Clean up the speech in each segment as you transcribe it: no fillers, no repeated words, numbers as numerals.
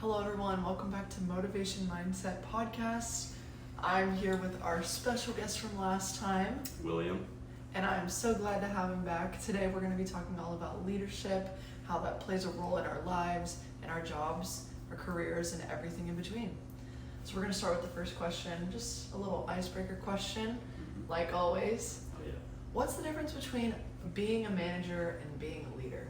Hello, everyone. Welcome back to Motivation Mindset Podcast. I'm here with our special guest from last time, William. and I'm so glad to have him back. Today, we're going to be talking all about leadership, how that plays a role in our lives, in our jobs, our careers, and everything in between. So, we're going to start with the first question, just a little icebreaker question, like always. Oh yeah. What's the difference between being a manager and being a leader?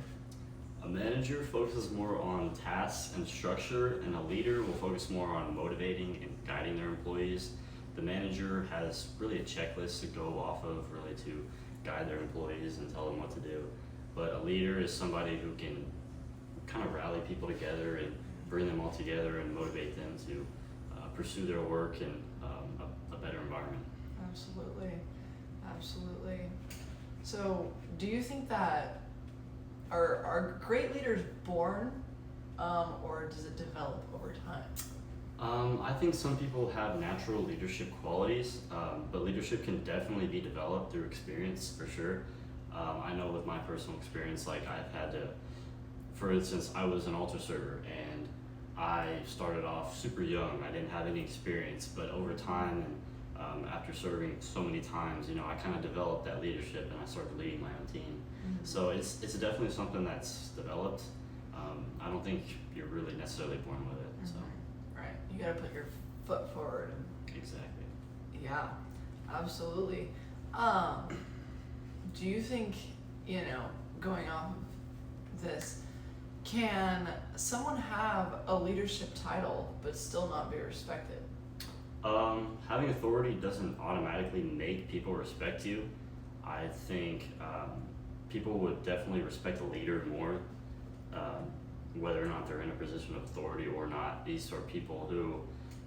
A manager focuses more on tasks and structure, and a leader will focus more on motivating and guiding their employees. The manager has really a checklist to go off of, really to guide their employees and tell them what to do. But a leader is somebody who can kind of rally people together and bring them all together and motivate them to pursue their work in a better environment. Absolutely. Absolutely. So, do you think that are great leaders born, or does it develop over time? I think some people have natural leadership qualities, but leadership can definitely be developed through experience for sure. I know with my personal experience, like I've had to, for instance, I was an altar server and I started off super young. I didn't have any experience, but over time and after serving so many times, I kind of developed that leadership and I started leading my own team. So it's definitely something that's developed. I don't think you're really necessarily born with it. So Right. You got to put your foot forward. exactly. Yeah, absolutely. Do you think, going off of this, can someone have a leadership title but still not be respected? Having authority doesn't automatically make people respect you. I think people would definitely respect a leader more, whether or not they're in a position of authority or not. These are people who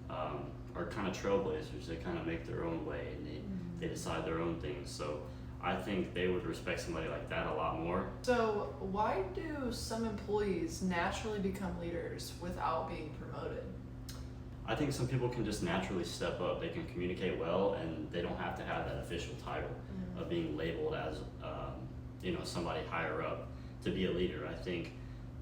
are kind of trailblazers. They kind of make their own way and they decide their own things. So I think they would respect somebody like that a lot more. So, why do some employees naturally become leaders without being promoted? I think some people can just naturally step up. They can communicate well, and they don't have to have that official title of being labeled as, somebody higher up to be a leader. I think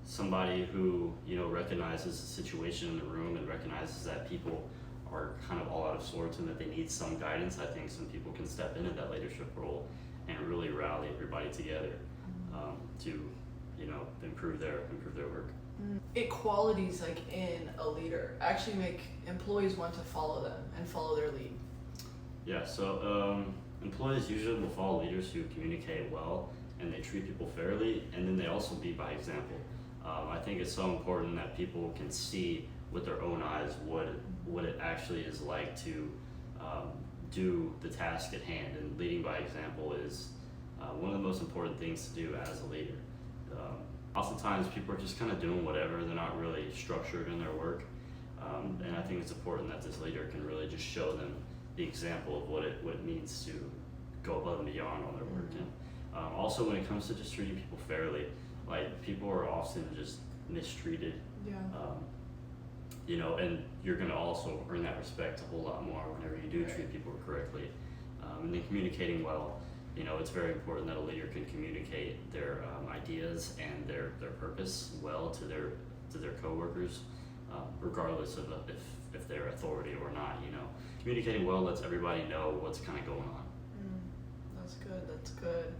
somebody who recognizes the situation in the room and recognizes that people are kind of all out of sorts and that they need some guidance. I think some people can step into that leadership role and really rally everybody together to improve their work. Qualities like in a leader actually make employees want to follow them and follow their lead. Yeah, so employees usually will follow leaders who communicate well and they treat people fairly, and then they also lead by example. I think it's so important that people can see with their own eyes what it actually is like to do the task at hand, and leading by example is one of the most important things to do as a leader. Oftentimes people are just kind of doing whatever, they're not really structured in their work, and I think it's important that this leader can really just show them the example of what it means to go above and beyond on their work. And also when it comes to just treating people fairly, like people are often just mistreated, Yeah. And you're going to also earn that respect a whole lot more whenever you do treat people correctly. And then communicating well, it's very important that a leader can communicate their ideas and their purpose well to their coworkers, regardless of if they're authority or not. Communicating well lets everybody know what's kind of going on. That's good. That's good.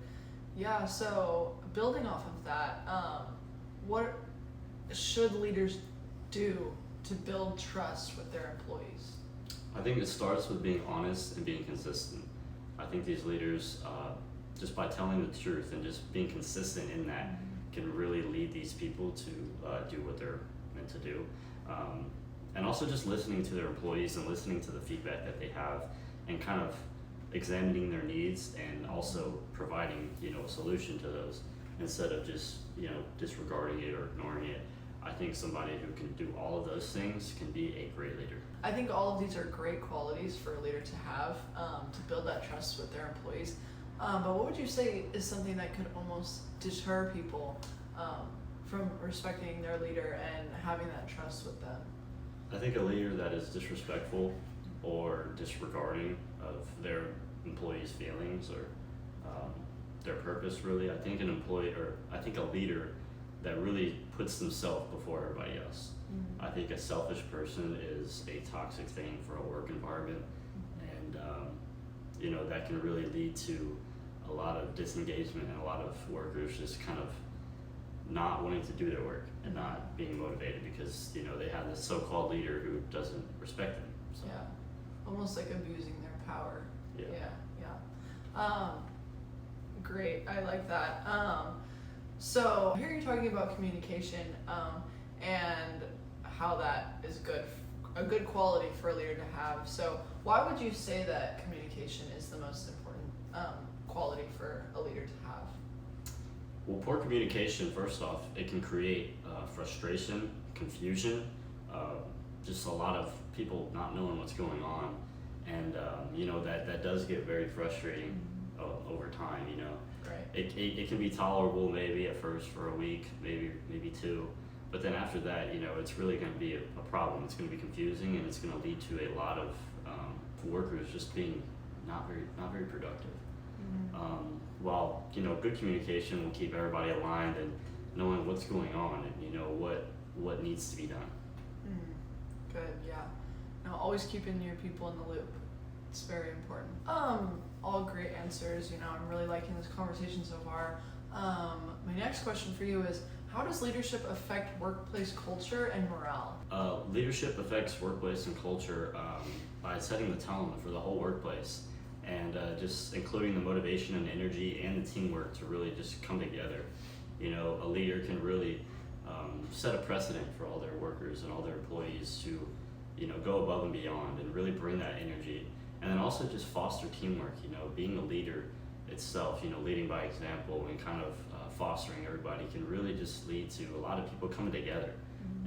Yeah. So building off of that, what should leaders do to build trust with their employees? I think it starts with being honest and being consistent. I think these leaders, just by telling the truth and just being consistent in that, can really lead these people to do what they're meant to do. And also just listening to their employees and listening to the feedback that they have and kind of examining their needs and also providing, a solution to those instead of just, disregarding it or ignoring it. I think somebody who can do all of those things can be a great leader. I think all of these are great qualities for a leader to have, to build that trust with their employees. But what would you say is something that could almost deter people from respecting their leader and having that trust with them? I think a leader that is disrespectful or disregarding of their employees' feelings or their purpose, really. I think a leader that really puts themselves before everybody else. Mm. I think a selfish person is a toxic thing for a work environment, and that can really lead to a lot of disengagement and a lot of workers just kind of not wanting to do their work and not being motivated because they have this so-called leader who doesn't respect them. So, Yeah, almost like abusing their power. yeah. Yeah. Great, I like that. So here you're talking about communication, and how that is a good quality for a leader to have. So why would you say that communication is the most important quality for a leader to have? Well, poor communication, first off, it can create frustration, confusion, just a lot of people not knowing what's going on, and that does get very frustrating over time. Right. It can be tolerable maybe at first for a week, maybe two, but then after that, it's really going to be a problem. It's going to be confusing, and it's going to lead to a lot of workers just being not very productive. While good communication will keep everybody aligned and knowing what's going on and what needs to be done. Good, yeah. Now, always keeping your people in the loop. It's very important. All great answers. I'm really liking this conversation so far. My next question for you is, how does leadership affect workplace culture and morale? Leadership affects workplace and culture by setting the tone for the whole workplace, and just including the motivation and energy and the teamwork to really just come together. A leader can really set a precedent for all their workers and all their employees to go above and beyond and really bring that energy, and then also just foster teamwork. Being a leader itself, leading by example and kind of fostering everybody can really just lead to a lot of people coming together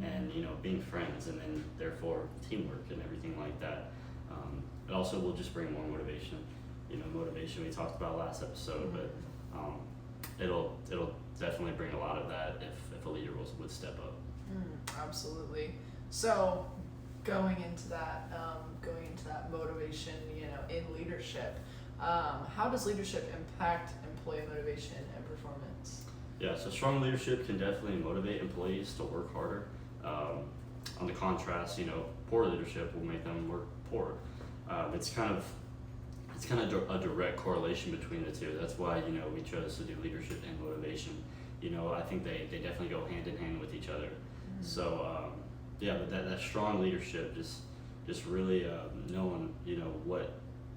and being friends, and then therefore teamwork and everything like that. It also will just bring more motivation. Motivation we talked about last episode, but it'll definitely bring a lot of that if a leader would step up. Absolutely. So going into that motivation, in leadership, how does leadership impact employee motivation and performance? Yeah, so strong leadership can definitely motivate employees to work harder. On the contrast, poor leadership will make them work poorer. It's kind of a direct correlation between the two. That's why we chose to do leadership and motivation. I think they definitely go hand in hand with each other. So but that strong leadership, just really knowing what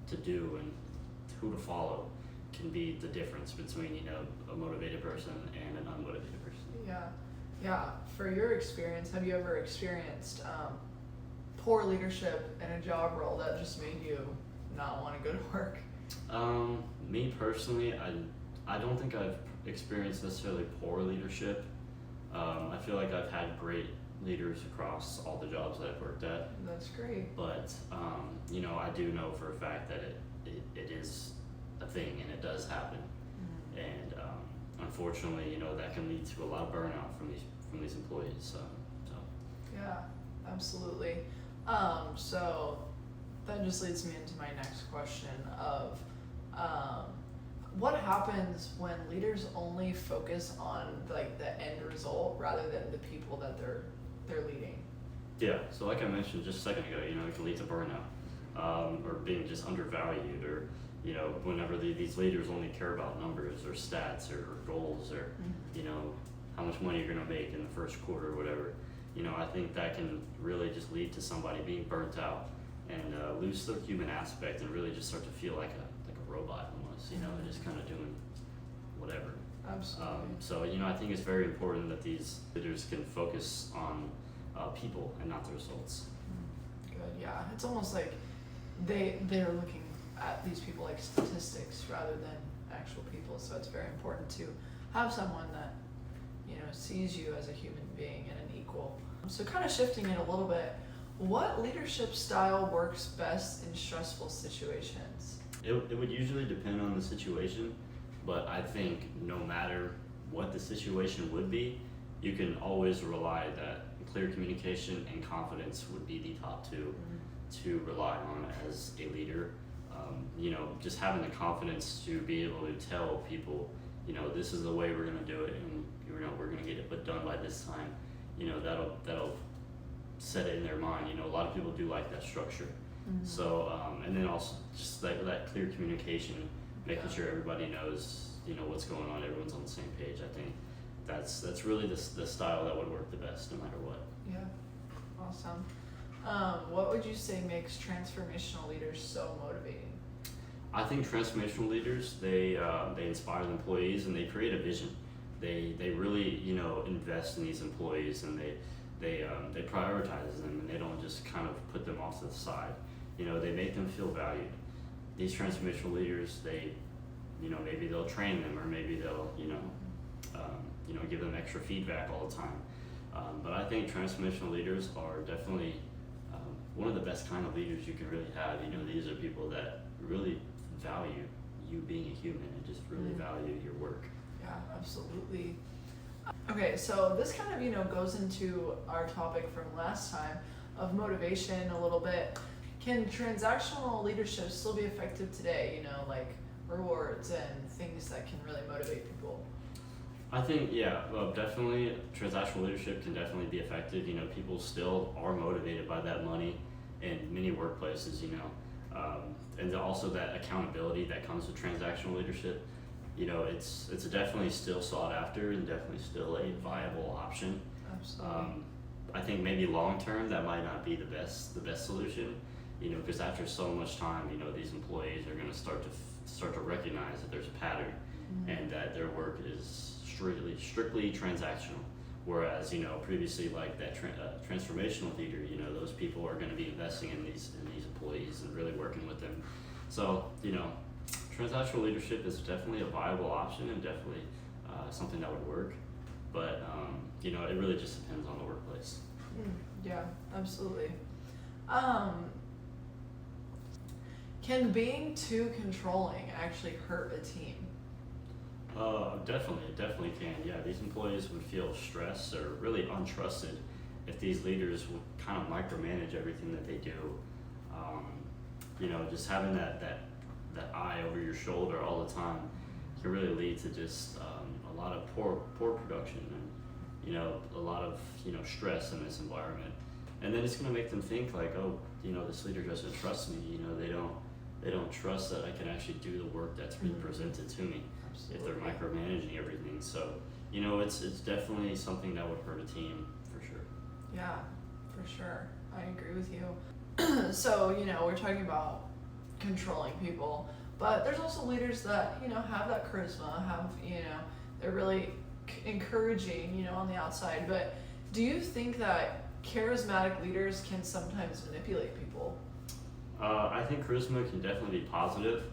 to do and who to follow, can be the difference between a motivated person and an unmotivated person. Yeah. For your experience, have you ever experienced poor leadership in a job role that just made you not want to go to work? Me personally, I don't think I've experienced necessarily poor leadership. I feel like I've had great leaders across all the jobs that I've worked at. That's great. But I do know for a fact that it is a thing and it does happen. And unfortunately, that can lead to a lot of burnout from these employees. So. Yeah, absolutely. So that just leads me into my next question of what happens when leaders only focus on the end result rather than the people that they're leading? Yeah, so like I mentioned just a second ago, it can lead to burnout, or being just undervalued, or whenever these leaders only care about numbers or stats or goals or how much money you're going to make in the first quarter or whatever. I think that can really just lead to somebody being burnt out and lose their human aspect and really just start to feel like a robot almost, just kind of doing whatever. Absolutely. So I think it's very important that these leaders can focus on people and not the results. Good. Yeah, it's almost like they're looking at these people like statistics rather than actual people. So it's very important to have someone that sees you as a human being and an equal. So kind of shifting it a little bit, what leadership style works best in stressful situations? It would usually depend on the situation, but I think no matter what the situation would be, you can always rely that clear communication and confidence would be the top two to rely on as a leader. Just having the confidence to be able to tell people, this is the way we're gonna do it, and we're gonna get it done by this time. That'll set it in their mind. A lot of people do like that structure. So and then also just that clear communication, making sure everybody knows what's going on, everyone's on the same page. I think that's really the style that would work the best no matter what. Yeah, awesome. What would you say makes transformational leaders so motivating? I think transformational leaders, they inspire the employees and they create a vision. They really invest in these employees, and they prioritize them, and they don't just kind of put them off to the side. They make them feel valued. These transformational leaders, they maybe they'll train them, or maybe they'll give them extra feedback all the time. But I think transformational leaders are definitely one of the best kind of leaders you can really have. These are people that really value you being a human and just really value your work. Yeah, absolutely. Okay, so this kind of, goes into our topic from last time of motivation a little bit. Can transactional leadership still be effective today, like rewards and things that can really motivate people? I think, definitely transactional leadership can definitely be effective. People still are motivated by that money in many workplaces, and also that accountability that comes with transactional leadership. It's definitely still sought after and definitely still a viable option. Absolutely. I think maybe long term that might not be the best solution, because after so much time, these employees are going to start to recognize that there's a pattern and that their work is strictly transactional. Whereas, previously, like that transformational leader, those people are going to be investing in these employees and really working with them. So, transactional leadership is definitely a viable option and definitely something that would work. But, it really just depends on the workplace. Yeah, absolutely. Can being too controlling actually hurt a team? Definitely, it definitely can. Yeah, these employees would feel stressed or really untrusted if these leaders would kind of micromanage everything that they do. Just having that eye over your shoulder all the time can really lead to just a lot of poor production and a lot of stress in this environment. And then it's going to make them think like, oh, this leader doesn't trust me. They don't trust that I can actually do the work that's being presented to me. Absolutely. If they're micromanaging everything. So, it's definitely something that would hurt a team for sure. Yeah, for sure. I agree with you. So, we're talking about controlling people, but there's also leaders that, have that charisma, they're really encouraging, on the outside. But do you think that charismatic leaders can sometimes manipulate people? I think charisma can definitely be positive,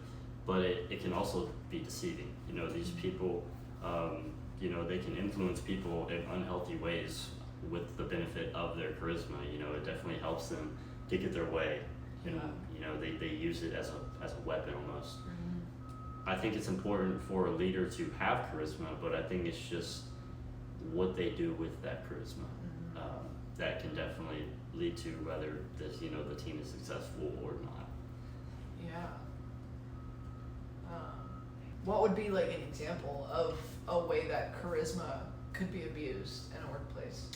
but it can also be deceiving. These people, they can influence people in unhealthy ways with the benefit of their charisma. It definitely helps them to get their way. They use it as a weapon almost. I think it's important for a leader to have charisma, but I think it's just what they do with that charisma that can definitely lead to whether the team is successful or not. Yeah. What would be like an example of a way that charisma could be abused in a workplace?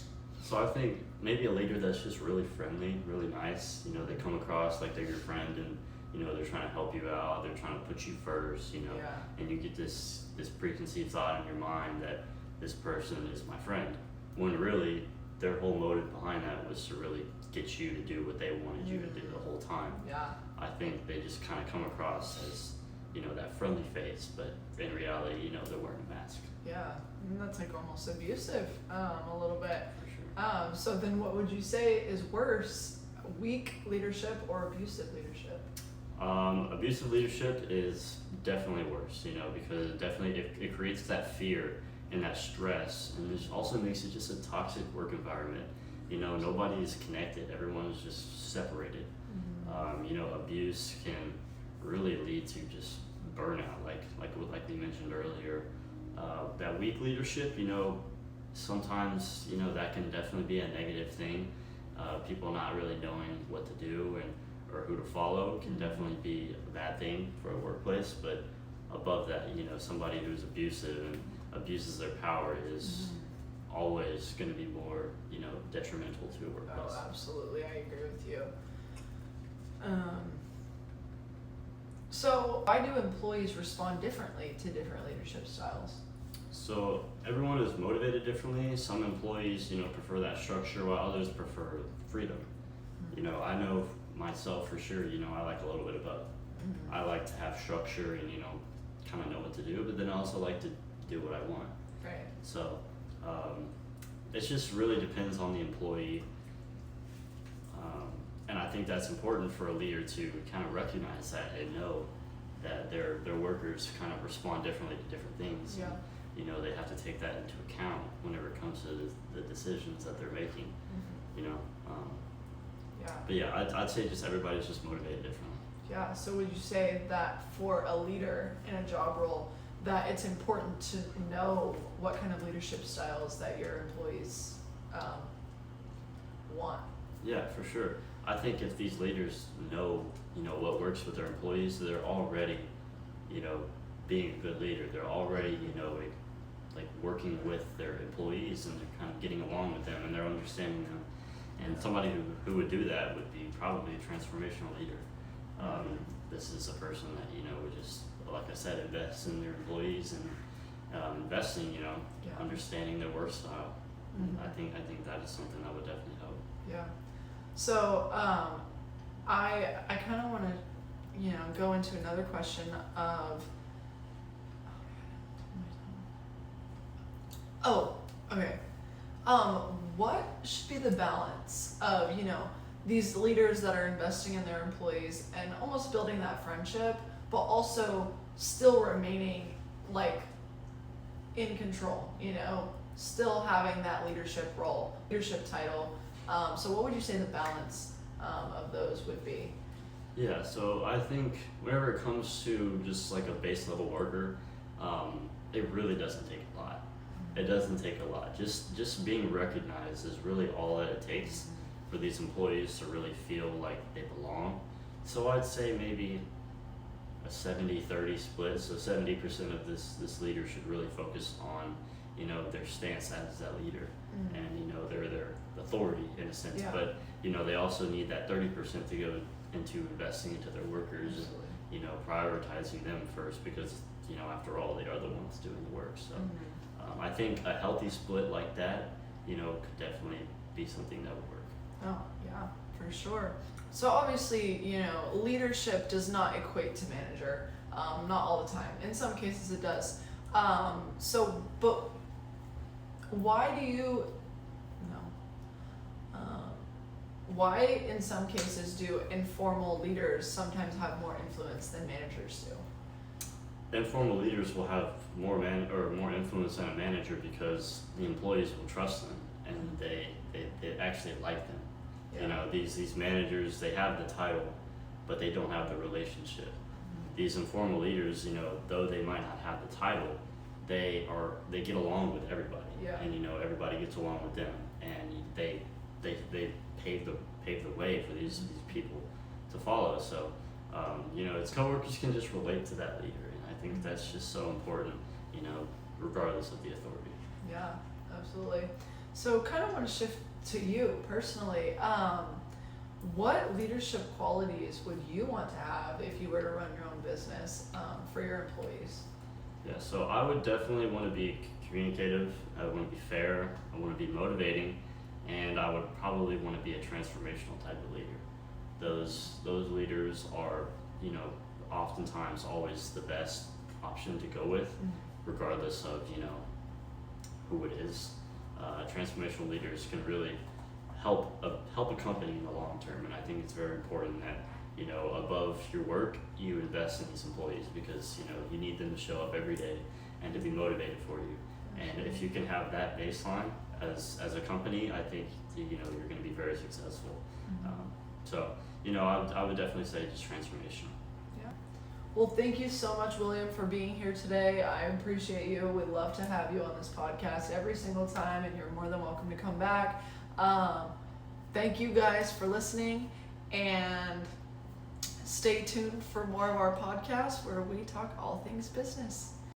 So I think maybe a leader that's just really friendly, really nice. They come across like they're your friend, and they're trying to help you out. They're trying to put you first. And you get this preconceived thought in your mind that this person is my friend, when really their whole motive behind that was to really get you to do what they wanted you to do the whole time. Yeah. I think they just kind of come across as that friendly face, but in reality, they're wearing a mask. Yeah, and that's like almost abusive, a little bit. For sure. So then what would you say is worse, weak leadership or abusive leadership? Abusive leadership is definitely worse, because it creates that fear and that stress, and it also makes it just a toxic work environment. Nobody is connected, everyone is just separated. Abuse can really lead to just burnout, like we mentioned earlier. That weak leadership, sometimes that can definitely be a negative thing. People not really knowing what to do or who to follow can definitely be a bad thing for a workplace. But above that. You know, somebody who's abusive and abuses their power is always going to be more, you know, detrimental to a workplace. Oh, absolutely, I agree with you. So why do employees respond differently to different leadership styles? So everyone is motivated differently. Some employees, you know, prefer that structure, while others prefer freedom. You know, I know myself for sure, you know, I like a little bit of both. I like to have structure and, you know, kind of know what to do, but then I also like to do what I want. Right. So it just really depends on the employee. And I think that's important for a leader to kind of recognize that and know that their workers kind of respond differently to different things. Yeah. And, you know, they have to take that into account whenever it comes to the decisions that they're making. You know. Yeah. But yeah, I'd say just everybody's just motivated differently. Yeah. So would you say that for a leader in a job role, that it's important to know what kind of leadership styles that your employees want? Yeah, for sure. I think if these leaders know, you know, what works with their employees, they're already, you know, being a good leader. They're already, you know, like working with their employees, and they're kind of getting along with them, and they're understanding them. And somebody who would do that would be probably a transformational leader. This is a person that, you know, would just, like I said, invest in their employees and investing, you know, understanding their work style. I think that is something that would definitely help. Yeah. So I kind of want to, you know, go into another question of. Oh, okay. What should be the balance of, you know, these leaders that are investing in their employees and almost building that friendship, but also still remaining like in control, you know, still having that leadership role, leadership title. So what would you say the balance of those would be? Yeah, so I think whenever it comes to just like a base level worker, it really doesn't take a lot. It doesn't take a lot. Just being recognized is really all that it takes for these employees to really feel like they belong. So I'd say maybe a 70-30 split. So 70% of this leader should really focus on, you know, their stance as that leader, and, you know, their authority in a sense. Yeah. But, you know, they also need that 30% to go into investing into their workers and, you know, prioritizing them first, because, you know, after all, they are the ones doing the work. So I think a healthy split like that, you know, could definitely be something that would work. Oh, yeah, for sure. So obviously, you know, leadership does not equate to manager, not all the time. In some cases it does. But why do you, why in some cases do informal leaders sometimes have more influence than managers do? Informal leaders will have more influence than a manager, because the employees will trust them and they actually like them. Yeah. You know, these managers, they have the title, but they don't have the relationship. These informal leaders, you know, though they might not have the title, they get along with everybody. Yeah. And, you know, everybody gets along with them, and they pave the way for these people to follow. So you know, its coworkers can just relate to that leader, and I think that's just so important, you know, regardless of the authority. Yeah, absolutely. So kind of want to shift to you personally. What leadership qualities would you want to have if you were to run your own business for your employees? Yeah, so I would definitely want to be communicative. I want to be fair. I want to be motivating, and I would probably want to be a transformational type of leader. Those leaders are, you know, oftentimes always the best option to go with, regardless of, you know, who it is. Transformational leaders can really help a company in the long term, and I think it's very important that, you know, above your work, you invest in these employees, because, you know, you need them to show up every day and to be motivated for you. And if you can have that baseline as a company, I think, you know, you're going to be very successful. So, you know, I would definitely say just transformational. Yeah. Well, thank you so much, William, for being here today. I appreciate you. We'd love to have you on this podcast every single time, and you're more than welcome to come back. Thank you guys for listening, and Stay tuned for more of our podcast where we talk all things business.